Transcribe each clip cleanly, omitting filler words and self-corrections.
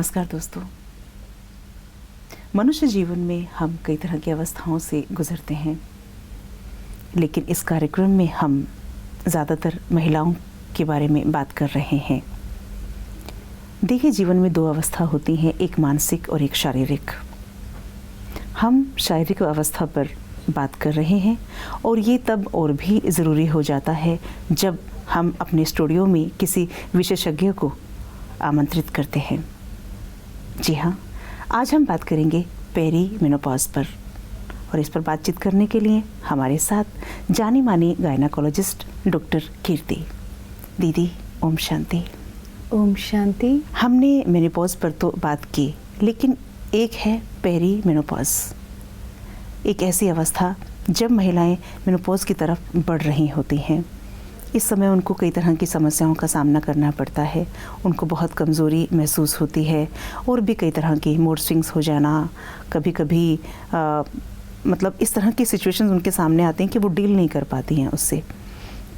नमस्कार दोस्तों। मनुष्य जीवन में हम कई तरह की अवस्थाओं से गुजरते हैं, लेकिन इस कार्यक्रम में हम ज़्यादातर महिलाओं के बारे में बात कर रहे हैं। देखिए, जीवन में दो अवस्था होती हैं, एक मानसिक और एक शारीरिक। हम शारीरिक अवस्था पर बात कर रहे हैं और ये तब और भी ज़रूरी हो जाता है जब हम अपने स्टूडियो में किसी विशेषज्ञ को आमंत्रित करते हैं। जी हाँ, आज हम बात करेंगे पेरी मेनोपॉज पर, और इस पर बातचीत करने के लिए हमारे साथ जानी मानी गायनाकोलॉजिस्ट डॉक्टर कीर्ति। दीदी, ओम शांति। ओम शांति। हमने मेनोपॉज पर तो बात की, लेकिन एक है पेरी मेनोपॉज, एक ऐसी अवस्था जब महिलाएं मेनोपॉज की तरफ बढ़ रही होती हैं। इस समय उनको कई तरह की समस्याओं का सामना करना पड़ता है, उनको बहुत कमज़ोरी महसूस होती है और भी कई तरह की मूड स्विंग्स हो जाना, कभी कभी मतलब इस तरह की सिचुएशंस उनके सामने आते हैं कि वो डील नहीं कर पाती हैं उससे।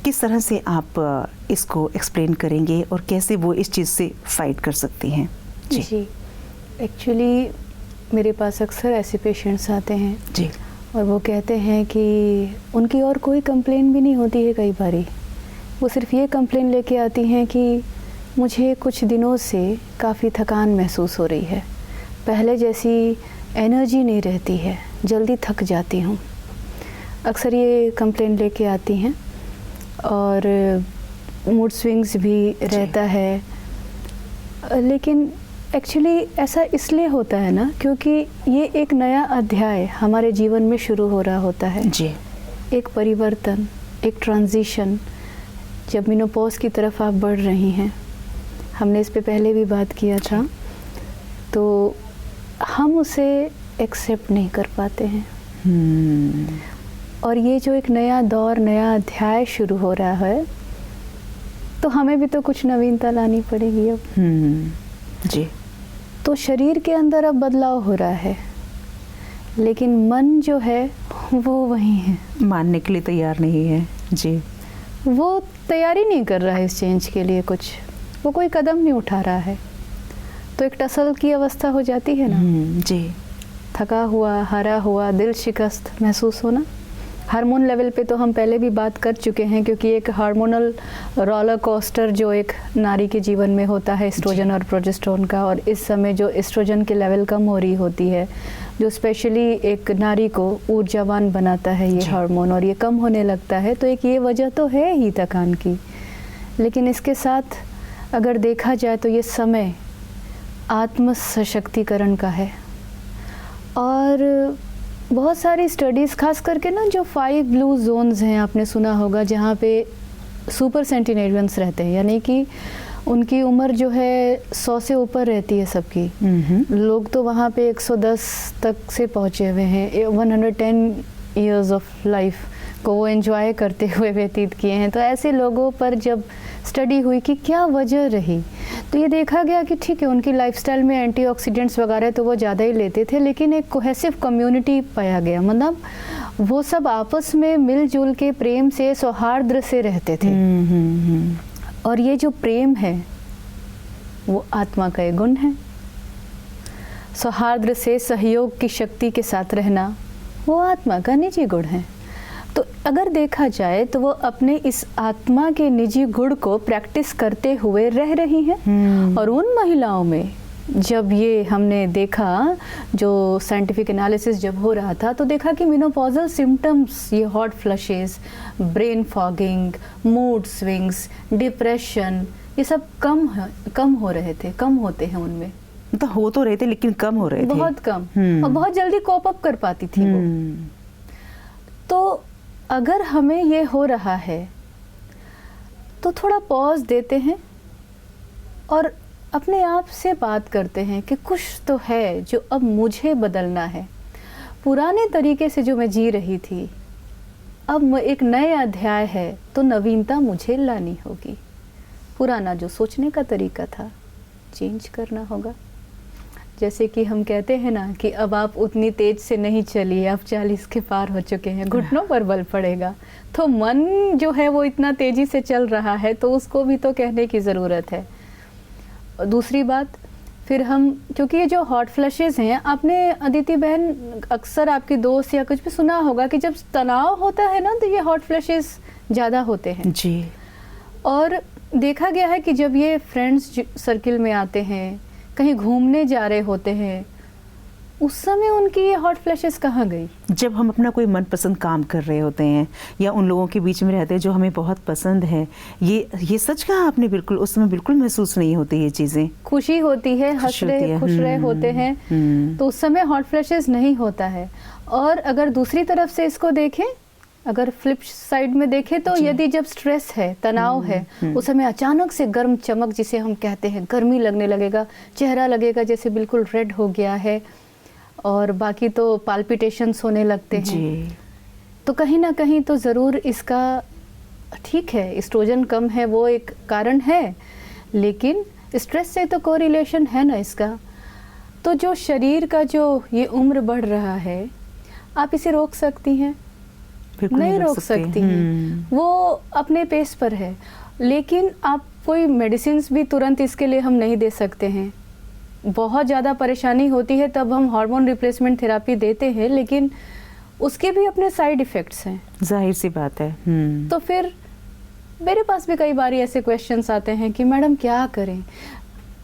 किस तरह से आप इसको एक्सप्लेन करेंगे और कैसे वो इस चीज़ से फाइट कर सकती हैं? जी, एक्चुअली मेरे पास अक्सर ऐसे पेशेंट्स आते हैं जी, और वो कहते हैं कि उनकी और कोई कंप्लेन भी नहीं होती है। कई बारी वो सिर्फ ये कंप्लेन लेके आती हैं कि मुझे कुछ दिनों से काफ़ी थकान महसूस हो रही है, पहले जैसी एनर्जी नहीं रहती है, जल्दी थक जाती हूँ। अक्सर ये कंप्लेन लेके आती हैं और मूड स्विंग्स भी रहता है। लेकिन एक्चुअली ऐसा इसलिए होता है ना, क्योंकि ये एक नया अध्याय हमारे जीवन में शुरू हो रहा होता है जी। एक परिवर्तन, एक ट्रांजिशन। जब मेनोपॉज की तरफ आप बढ़ रही हैं, हमने इस पे पहले भी बात किया था, तो हम उसे एक्सेप्ट नहीं कर पाते हैं। और ये जो एक नया दौर, नया अध्याय शुरू हो रहा है, तो हमें भी तो कुछ नवीनता लानी पड़ेगी अब। जी। तो शरीर के अंदर अब बदलाव हो रहा है, लेकिन मन जो है वो वही है, मानने के लिए तैयार नहीं है। जी, वो तैयारी नहीं कर रहा है इस चेंज के लिए, वो कोई कदम नहीं उठा रहा है। तो एक टसल की अवस्था हो जाती है ना। जी। थका हुआ, हारा हुआ, दिल शिकस्त महसूस होना। हार्मोन लेवल पे तो हम पहले भी बात कर चुके हैं, क्योंकि एक हार्मोनल रोलर कोस्टर जो एक नारी के जीवन में होता है, एस्ट्रोजन और प्रोजेस्टेरोन का। और इस समय जो एस्ट्रोजन के लेवल कम हो रही होती है, जो स्पेशली एक नारी को ऊर्जावान बनाता है ये हार्मोन, और ये कम होने लगता है, तो एक ये वजह तो है ही थकान की। लेकिन इसके साथ अगर देखा जाए तो ये समय आत्म सशक्तिकरण का है। और बहुत सारी स्टडीज़, खास करके ना जो 5 ब्लू जोन्स हैं, आपने सुना होगा, जहाँ पे सुपर सेंटिनेरियंस रहते हैं, यानी कि उनकी उम्र जो है 100 से ऊपर रहती है सबकी। लोग तो वहाँ पे 110 तक से पहुँचे हुए हैं, 110 ईयर्स ऑफ लाइफ को वो एंजॉय करते हुए व्यतीत किए हैं। तो ऐसे लोगों पर जब स्टडी हुई कि क्या वजह रही, तो ये देखा गया कि ठीक है, उनकी लाइफस्टाइल में एंटीऑक्सीडेंट्स वगैरह तो वो ज़्यादा ही लेते थे, लेकिन एक कोहेसिव कम्युनिटी पाया गया। मतलब वो सब आपस में मिलजुल के प्रेम से, सौहार्द से रहते थे। और ये जो प्रेम है वो आत्मा का एक गुण है। सौहार्द से, सहयोग की शक्ति के साथ रहना वो आत्मा का निजी गुण है। तो अगर देखा जाए तो वो अपने इस आत्मा के निजी गुण को प्रैक्टिस करते हुए रह रही हैं। और उन महिलाओं में जब ये हमने देखा, जो साइंटिफिक एनालिसिस जब हो रहा था, तो देखा कि मेनोपॉजल सिम्टम्स, ये hot flushes, brain fogging, mood swings, depression, ये सब कम हो रहे थे, कम होते हैं उनमें। तो हो तो रहे थे, लेकिन कम हो रहे थे, बहुत कम। और बहुत जल्दी कोप अप कर पाती थी वो। तो अगर हमें ये हो रहा है तो थोड़ा पॉज देते हैं और अपने आप से बात करते हैं कि कुछ तो है जो अब मुझे बदलना है। पुराने तरीके से जो मैं जी रही थी, अब एक नए अध्याय है, तो नवीनता मुझे लानी होगी। पुराना जो सोचने का तरीका था, चेंज करना होगा। जैसे कि हम कहते हैं ना कि अब आप उतनी तेज से नहीं चलिए, आप 40 के पार हो चुके हैं, घुटनों पर बल पड़ेगा। तो मन जो है वो इतना तेजी से चल रहा है, तो उसको भी तो कहने की ज़रूरत है। और दूसरी बात, फिर हम, क्योंकि ये जो हॉट फ्लैशेस हैं, आपने अदिति बहन अक्सर आपकी दोस्त या कुछ भी सुना होगा कि जब तनाव होता है ना तो ये हॉट फ्लैशेस ज़्यादा होते हैं जी। और देखा गया है कि जब ये फ्रेंड्स सर्किल में आते हैं, कहीं घूमने जा रहे होते हैं, उस समय उनकी ये हॉट फ्लैशेस कहाँ गई? जब हम अपना कोई मनपसंद काम कर रहे होते हैं या उन लोगों के बीच में रहते हैं जो हमें बहुत पसंद है, ये सच कहा आपने, बिल्कुल उस समय बिल्कुल महसूस नहीं होती ये चीज़ें। खुशी होती है, हंस रहे खुश रहे होते हैं, तो उस समय हॉट फ्लैशेस नहीं होता है। और अगर दूसरी तरफ से इसको देखें, अगर फ्लिप साइड में देखें तो यदि जब स्ट्रेस है, तनाव है, उस समय अचानक से गर्म चमक जिसे हम कहते हैं, गर्मी लगने लगेगा, चेहरा लगेगा जैसे बिल्कुल रेड हो गया है, और बाकी तो पाल्पिटेशंस होने लगते हैं। तो कहीं ना कहीं तो ज़रूर इसका, ठीक है एस्ट्रोजन कम है वो एक कारण है, लेकिन स्ट्रेस से तो कोरिलेशन है ना इसका। तो जो शरीर का जो ये उम्र बढ़ रहा है, आप इसे रोक सकती हैं? नहीं रोक सकती हैं, वो अपने पेस पर है। लेकिन आप कोई मेडिसिन भी तुरंत इसके लिए हम नहीं दे सकते हैं। बहुत ज़्यादा परेशानी होती है तब हम हार्मोन रिप्लेसमेंट थेरेपी देते हैं, लेकिन उसके भी अपने साइड इफ़ेक्ट्स हैं, जाहिर सी बात है। तो फिर मेरे पास भी कई बार ऐसे क्वेश्चंस आते हैं कि मैडम क्या करें।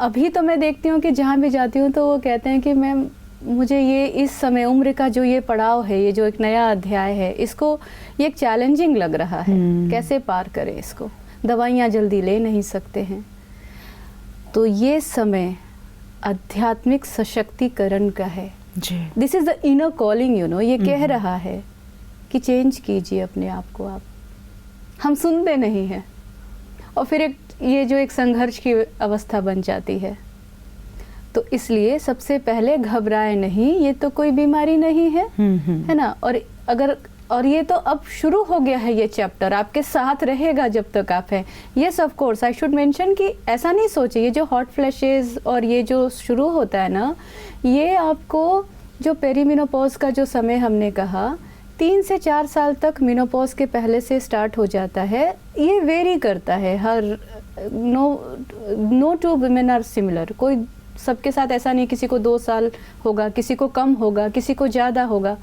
अभी तो मैं देखती हूँ कि जहाँ भी जाती हूँ तो वो कहते हैं कि मैम मुझे ये इस समय उम्र का जो ये पड़ाव है, ये जो एक नया अध्याय है, इसको ये एक चैलेंजिंग लग रहा है, कैसे पार करें इसको, दवाइयाँ जल्दी ले नहीं सकते हैं। तो ये समय आध्यात्मिक सशक्तिकरण का है। This is the inner calling, you know, ये कह रहा है कि चेंज कीजिए अपने आप को आप। हम सुनते नहीं हैं और फिर ये जो एक संघर्ष की अवस्था बन जाती है। तो इसलिए सबसे पहले घबराए नहीं, ये तो कोई बीमारी नहीं है, है ना। और ये तो अब शुरू हो गया है, ये चैप्टर आपके साथ रहेगा जब तक आप हैं। Yes of course I should mention कि ऐसा नहीं सोचिए, ये जो हॉट फ्लैशेस और ये जो शुरू होता है ना, ये आपको जो पेरीमिनोपॉज का जो समय हमने कहा 3 से 4 साल तक मिनोपॉज के पहले से स्टार्ट हो जाता है। ये वेरी करता है, हर no two women are similar, कोई सबके साथ ऐसा नहीं, किसी को 2 साल होगा, किसी को कम होगा, किसी को ज़्यादा होगा।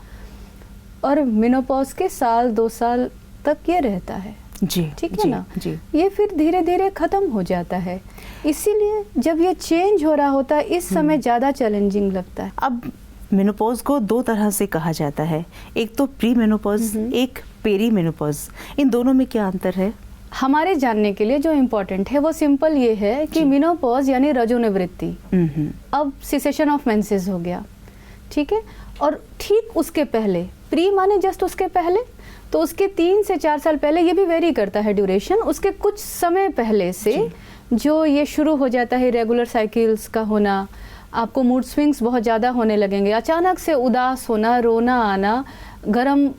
और मिनोपॉज के 1-2 साल तक ये रहता है, जी, ठीक है ना जी। ये फिर धीरे धीरे ख़त्म हो जाता है। इसीलिए जब ये चेंज हो रहा होता है, इस समय ज़्यादा चैलेंजिंग लगता है। अब मेनोपॉज को 2 तरह से कहा जाता है, एक तो प्री मेनोपॉज, एक पेरी मेनोपॉज। इन दोनों में क्या अंतर है? हमारे जानने के लिए जो इम्पोर्टेंट है वो सिंपल ये है कि मिनोपॉज यानी रजोनिवृत्ति, अब सिसेशन ऑफ मेंसेस हो गया, ठीक है। और ठीक उसके पहले, प्री माने जस्ट उसके पहले, तो उसके 3 से 4 साल पहले, ये भी वेरी करता है ड्यूरेशन, उसके कुछ समय पहले से जो ये शुरू हो जाता है रेगुलर साइकिल्स का होना, आपको मूड स्विंग्स बहुत ज़्यादा होने लगेंगे, अचानक से उदास होना, रोना आना, गरम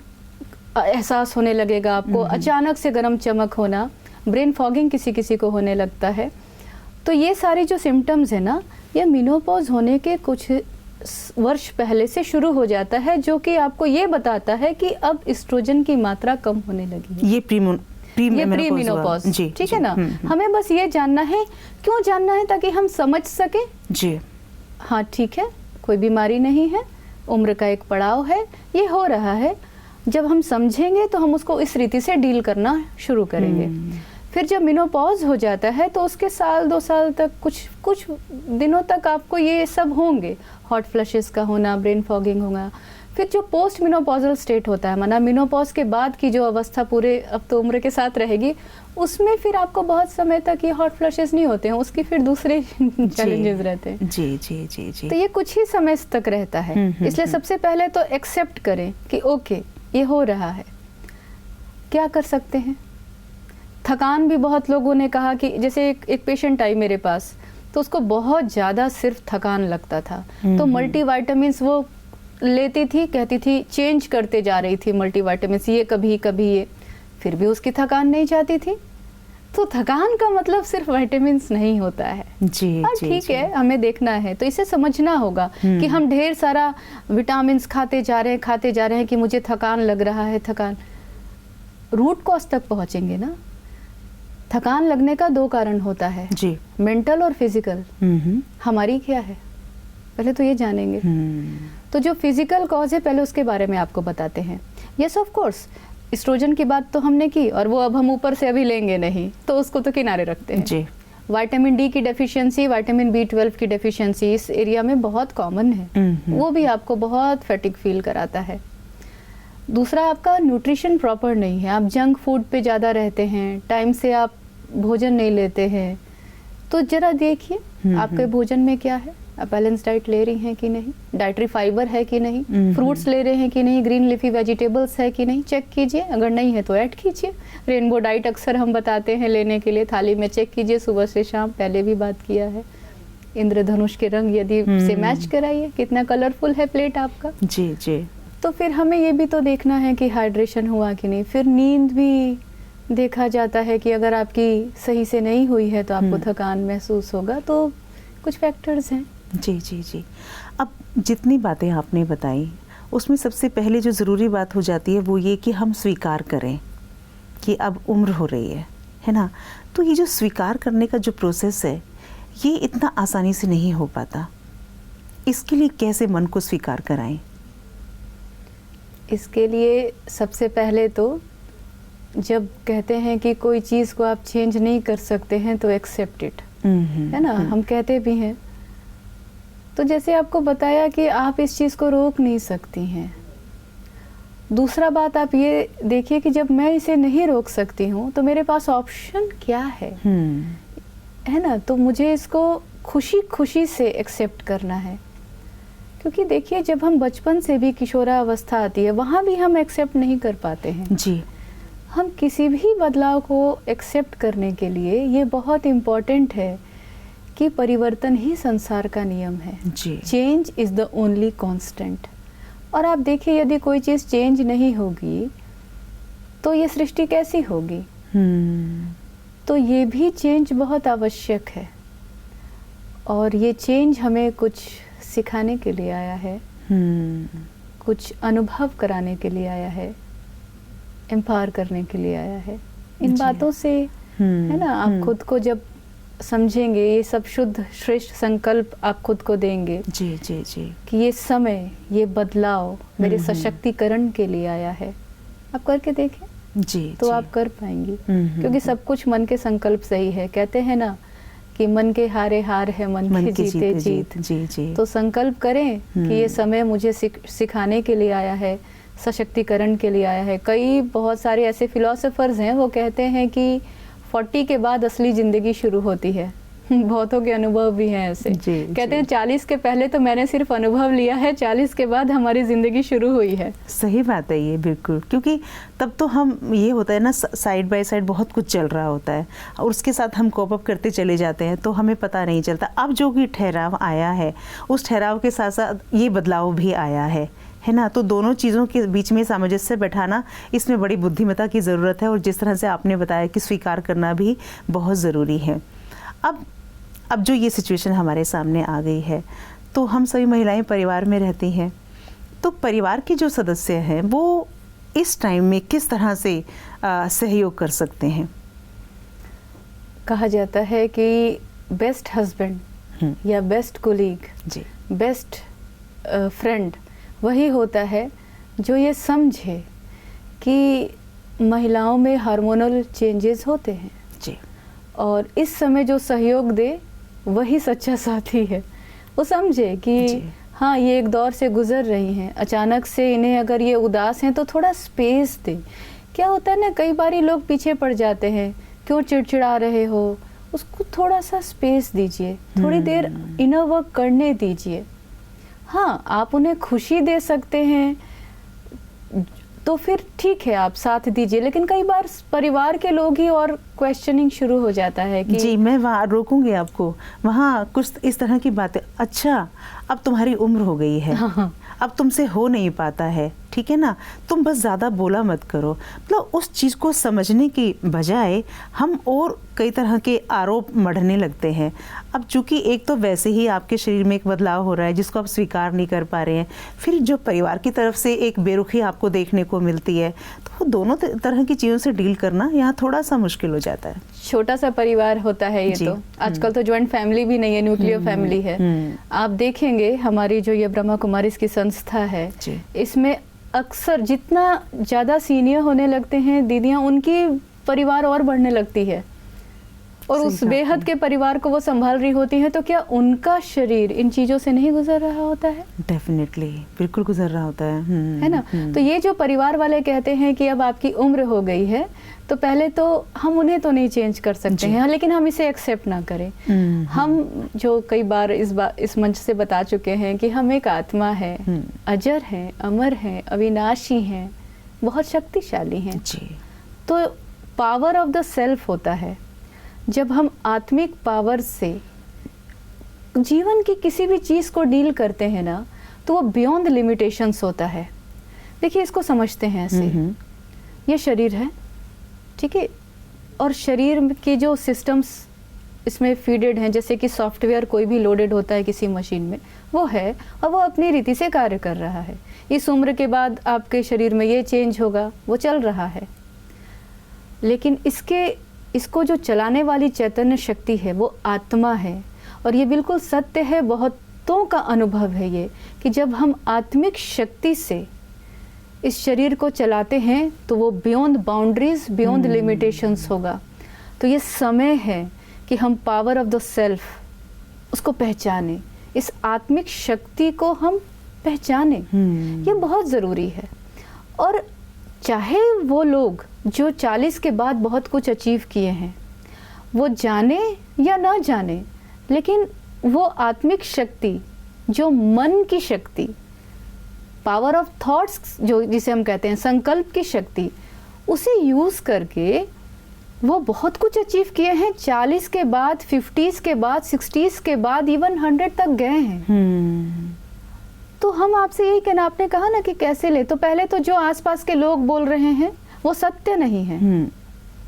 एहसास होने लगेगा आपको, अचानक से गरम चमक होना, ब्रेन फॉगिंग किसी किसी को होने लगता है। तो ये सारी जो सिम्टम्स है ना, ये मिनोपॉज होने के कुछ वर्ष पहले से शुरू हो जाता है, जो कि आपको ये बताता है कि अब एस्ट्रोजन की मात्रा कम होने लगी है। ये प्री मिनोपॉज, ठीक है ना। हमें बस ये जानना है, क्यों जानना है, ताकि हम समझ सके जी, हाँ ठीक है, कोई बीमारी नहीं है, उम्र का एक पड़ाव है, ये हो रहा है। जब हम समझेंगे तो हम उसको इस रीति से डील करना शुरू करेंगे। फिर जब मिनोपॉज हो जाता है तो उसके 1-2 साल तक, कुछ दिनों तक आपको ये सब होंगे, हॉट फ्लैशेस का होना, ब्रेन फॉगिंग होगा। फिर जो पोस्ट मिनोपॉजल स्टेट होता है, माना मिनोपॉज के बाद की जो अवस्था पूरे अब तो उम्र के साथ रहेगी, उसमें फिर आपको बहुत समय तक ये हॉट फ्लैशेस नहीं होते हैं, उसकी फिर दूसरे चैलेंजेस रहते हैं। जी जी जी जी। तो ये कुछ ही समय तक रहता है। इसलिए सबसे पहले तो एक्सेप्ट करें कि ओके ये हो रहा है, क्या कर सकते हैं। थकान भी बहुत लोगों ने कहा कि जैसे एक पेशेंट आई मेरे पास, तो उसको बहुत ज़्यादा सिर्फ थकान लगता था, तो मल्टीविटामिन्स वो लेती थी, कहती थी चेंज करते जा रही थी मल्टीविटामिन्स, ये कभी ये, फिर भी उसकी थकान नहीं जाती थी। तो थकान का मतलब सिर्फ विटामिन्स नहीं होता है जी, ठीक है, हमें देखना है। तो इसे समझना होगा कि हम ढेर सारा विटामिन्स खाते जा रहे हैं कि मुझे थकान लग रहा है। थकान रूट कॉज तक पहुंचेंगे ना, थकान लगने का 2 कारण होता है जी, मेंटल और फिजिकल। हमारी क्या है पहले तो ये जानेंगे। तो जो फिजिकल कॉज है पहले उसके बारे में आपको बताते हैं। यस ऑफ कोर्स एस्ट्रोजन की बात तो हमने की और वो अब हम ऊपर से अभी लेंगे नहीं, तो उसको तो किनारे रखते हैं जी। विटामिन डी की डेफिशिएंसी, विटामिन B12 की डेफिशिएंसी इस एरिया में बहुत कॉमन है, वो भी आपको बहुत फैटिक फील कराता है। दूसरा आपका न्यूट्रिशन प्रॉपर नहीं है, आप जंक फूड पे ज़्यादा रहते हैं, टाइम से आप भोजन नहीं लेते हैं, तो जरा देखिए आपके भोजन में क्या है, आप बैलेंस डाइट ले रही हैं कि नहीं, डाइटरी फाइबर है कि नहीं, फ्रूट्स ले रहे हैं कि नहीं, ग्रीन लीफी वेजिटेबल्स है कि नहीं, चेक कीजिए। अगर नहीं है तो ऐड कीजिए। रेनबो डाइट अक्सर हम बताते हैं लेने के लिए, थाली में चेक कीजिए सुबह से शाम, पहले भी बात किया है। इंद्रधनुष के रंग यदि से मैच कराइए, कितना कलरफुल है प्लेट आपका। जी जी। तो फिर हमें ये भी तो देखना है कि हाइड्रेशन हुआ कि नहीं। फिर नींद भी देखा जाता है कि अगर आपकी सही से नहीं हुई है तो आपको थकान महसूस होगा, तो कुछ फैक्टर्स हैं। जी जी जी। अब जितनी बातें आपने बताई उसमें सबसे पहले जो ज़रूरी बात हो जाती है वो ये कि हम स्वीकार करें कि अब उम्र हो रही है ना। तो ये जो स्वीकार करने का जो प्रोसेस है ये इतना आसानी से नहीं हो पाता। इसके लिए कैसे मन को स्वीकार कराएं? इसके लिए सबसे पहले तो जब कहते हैं कि कोई चीज़ को आप चेंज नहीं कर सकते हैं तो एक्सेप्ट इट, है ना, हम कहते भी हैं। तो जैसे आपको बताया कि आप इस चीज़ को रोक नहीं सकती हैं। दूसरा बात आप ये देखिए कि जब मैं इसे नहीं रोक सकती हूँ तो मेरे पास ऑप्शन क्या है ना। तो मुझे इसको खुशी खुशी से एक्सेप्ट करना है, क्योंकि देखिए जब हम बचपन से भी किशोरावस्था आती है वहाँ भी हम एक्सेप्ट नहीं कर पाते हैं जी। हम किसी भी बदलाव को एक्सेप्ट करने के लिए ये बहुत इम्पोर्टेंट है कि परिवर्तन ही संसार का नियम है जी। Change is the only constant. और आप देखिए यदि कोई चीज़ चेंज नहीं होगी तो ये सृष्टि कैसी होगी। तो ये भी चेंज बहुत आवश्यक है, और ये चेंज हमें कुछ सिखाने के लिए आया है, कुछ अनुभव कराने के लिए आया है, एम्पावर करने के लिए आया है। इन बातों से है ना, आप खुद को जब समझेंगे, ये सब शुद्ध श्रेष्ठ संकल्प आप खुद को देंगे जी जी जी कि ये समय, ये बदलाव मेरे सशक्तिकरण के लिए आया है, आप करके देखें जी तो जी। आप कर पाएंगी। क्योंकि सब कुछ मन के संकल्प से ही है। कहते हैं ना कि मन के हारे हार है, मन के जीते जीत। जी जी। तो संकल्प करें कि ये समय मुझे सिखाने के लिए आया है, सशक्तिकरण के लिए आया है। कई बहुत सारे ऐसे फिलोसोफर्स हैं, वो कहते हैं कि 40 के बाद असली ज़िंदगी शुरू होती है। बहुतों के अनुभव भी हैं ऐसे। कहते हैं 40 के पहले तो मैंने सिर्फ अनुभव लिया है, 40 के बाद हमारी ज़िंदगी शुरू हुई है। सही बात है ये, बिल्कुल। क्योंकि तब तो हम, ये होता है ना, साइड बाय साइड बहुत कुछ चल रहा होता है और उसके साथ हम कोप अप करते चले जाते हैं, तो हमें पता नहीं चलता। अब जो भी ठहराव आया है उस ठहराव के साथ साथ ये बदलाव भी आया है ना। तो दोनों चीज़ों के बीच में सामंजस्य बैठाना, इसमें बड़ी बुद्धिमत्ता की ज़रूरत है। और जिस तरह से आपने बताया कि स्वीकार करना भी बहुत ज़रूरी है। अब जो ये सिचुएशन हमारे सामने आ गई है, तो हम सभी महिलाएं परिवार में रहती हैं, तो परिवार के जो सदस्य हैं वो इस टाइम में किस तरह से सहयोग कर सकते हैं? कहा जाता है कि बेस्ट हस्बैंड या बेस्ट कोलीग जी, बेस्ट फ्रेंड वही होता है जो ये समझे कि महिलाओं में हार्मोनल चेंजेस होते हैं जी, और इस समय जो सहयोग दे वही सच्चा साथी है। वो समझे कि हाँ, ये एक दौर से गुजर रही हैं, अचानक से इन्हें अगर ये उदास हैं तो थोड़ा स्पेस दे। क्या होता है ना, कई बारी लोग पीछे पड़ जाते हैं, क्यों चिड़चिड़ा रहे हो, उसको थोड़ा सा स्पेस दीजिए, थोड़ी देर इनर वर्क करने दीजिए। हाँ, आप उन्हें खुशी दे सकते हैं तो फिर ठीक है, आप साथ दीजिए। लेकिन कई बार परिवार के लोग ही और क्वेश्चनिंग शुरू हो जाता है कि जी, मैं वहाँ रोकूंगी आपको। वहाँ कुछ इस तरह की बातें, अच्छा अब तुम्हारी उम्र हो गई है, अब तुमसे हो नहीं पाता है, ठीक है ना, तुम बस ज़्यादा बोला मत करो। मतलब उस चीज़ को समझने की बजाय हम और कई तरह के आरोप मढ़ने लगते हैं। अब चूंकि एक तो वैसे ही आपके शरीर में एक बदलाव हो रहा है जिसको आप स्वीकार नहीं कर पा रहे हैं, फिर जो परिवार की तरफ से एक बेरुखी आपको देखने को मिलती है, तो तो दोनों तरह की चीज़ों से डील करना यहाँ थोड़ा सा मुश्किल हो जाता है। छोटा सा परिवार होता है ये तो, आजकल तो जॉइंट फैमिली भी नहीं है, न्यूक्लियर फैमिली है। आप देखेंगे हमारी जो ये ब्रह्मा कुमारीज की संस्था है, इसमें अक्सर जितना ज़्यादा सीनियर होने लगते हैं दीदियाँ, उनकी परिवार और बढ़ने लगती है और उस बेहद के परिवार को वो संभाल रही होती है। तो क्या उनका शरीर इन चीज़ों से नहीं गुजर रहा होता है? डेफिनेटली, बिल्कुल गुजर रहा होता है ना। तो ये जो परिवार वाले कहते हैं कि अब आपकी उम्र हो गई है, तो पहले तो हम उन्हें तो नहीं चेंज कर सकते हैं, लेकिन हम इसे एक्सेप्ट ना करें। हम जो कई बार इस मंच से बता चुके हैं कि हम एक आत्मा है, अजर है, अमर है, अविनाशी हैं, बहुत शक्तिशाली हैं। तो पावर ऑफ द सेल्फ होता है। जब हम आत्मिक पावर से जीवन की किसी भी चीज़ को डील करते हैं ना, तो वो बियॉन्ड लिमिटेशंस होता है। देखिए, इसको समझते हैं ऐसे, ये शरीर है, ठीक है, और शरीर के जो सिस्टम्स इसमें फीडेड हैं, जैसे कि सॉफ्टवेयर कोई भी लोडेड होता है किसी मशीन में, वो है और वो अपनी रीति से कार्य कर रहा है। इस उम्र के बाद आपके शरीर में ये चेंज होगा, वो चल रहा है। लेकिन इसको जो चलाने वाली चैतन्य शक्ति है वो आत्मा है। और ये बिल्कुल सत्य है, बहुतों का अनुभव है ये, कि जब हम आत्मिक शक्ति से इस शरीर को चलाते हैं तो वो बियॉन्ड बाउंड्रीज, बियॉन्ड लिमिटेशंस होगा। तो ये समय है कि हम पावर ऑफ द सेल्फ उसको पहचाने, इस आत्मिक शक्ति को हम पहचाने। ये बहुत ज़रूरी है। और चाहे वो लोग जो 40 के बाद बहुत कुछ अचीव किए हैं, वो जाने या ना जाने, लेकिन वो आत्मिक शक्ति, जो मन की शक्ति, पावर ऑफ थॉट्स जो जिसे हम कहते हैं, संकल्प की शक्ति, उसे यूज़ करके वो बहुत कुछ अचीव किए हैं। 40 के बाद, 50s के बाद, 60s के बाद, इवन 100 तक गए हैं। तो हम आपसे यही कहना, आपने कहा ना कि कैसे ले, तो पहले तो जो आसपास के लोग बोल रहे हैं वो सत्य नहीं है।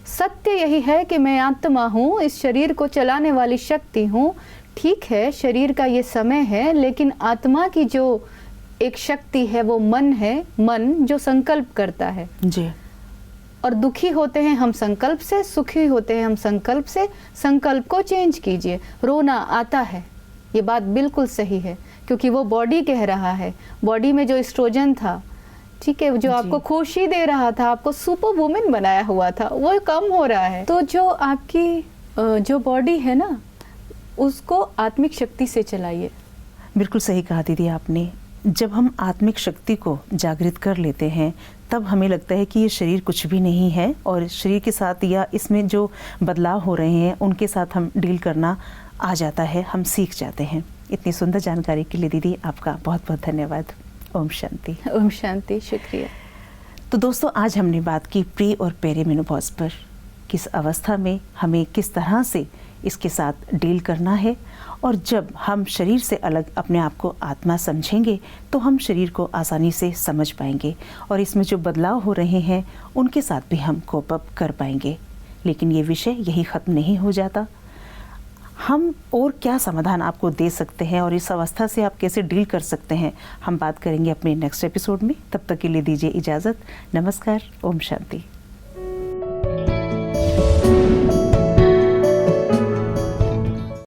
सत्य यही है कि मैं आत्मा हूँ, इस शरीर को चलाने वाली शक्ति हूँ। ठीक है, शरीर का ये समय है, लेकिन आत्मा की जो एक शक्ति है वो मन है, मन जो संकल्प करता है जी। और दुखी होते हैं हम संकल्प से, सुखी होते हैं हम संकल्प से। संकल्प को चेंज कीजिए। रोना आता है, ये बात बिल्कुल सही है, क्योंकि वो बॉडी कह रहा है, बॉडी में जो एस्ट्रोजन था, ठीक है, जो आपको खुशी दे रहा था, आपको सुपर वुमेन बनाया हुआ था, वो कम हो रहा है। तो जो आपकी जो बॉडी है ना, उसको आत्मिक शक्ति से चलाइए। बिल्कुल सही कहा दीदी आपने। जब हम आत्मिक शक्ति को जागृत कर लेते हैं, तब हमें लगता है कि ये शरीर कुछ भी नहीं है, और शरीर के साथ या इसमें जो बदलाव हो रहे हैं उनके साथ हम डील करना आ जाता है, हम सीख जाते हैं। इतनी सुंदर जानकारी के लिए दीदी आपका बहुत बहुत धन्यवाद। ओम शांति। ओम शांति, शुक्रिया। तो दोस्तों, आज हमने बात की प्री और पेरीमेनोपॉज पर, किस अवस्था में हमें किस तरह से इसके साथ डील करना है, और जब हम शरीर से अलग अपने आप को आत्मा समझेंगे तो हम शरीर को आसानी से समझ पाएंगे, और इसमें जो बदलाव हो रहे हैं उनके साथ भी हम कोप अप कर पाएंगे। लेकिन ये विषय यही ख़त्म नहीं हो जाता। हम और क्या समाधान आपको दे सकते हैं और इस अवस्था से आप कैसे डील कर सकते हैं, हम बात करेंगे अपने नेक्स्ट एपिसोड में। तब तक के लिए दीजिए इजाज़त। नमस्कार। ओम शांति।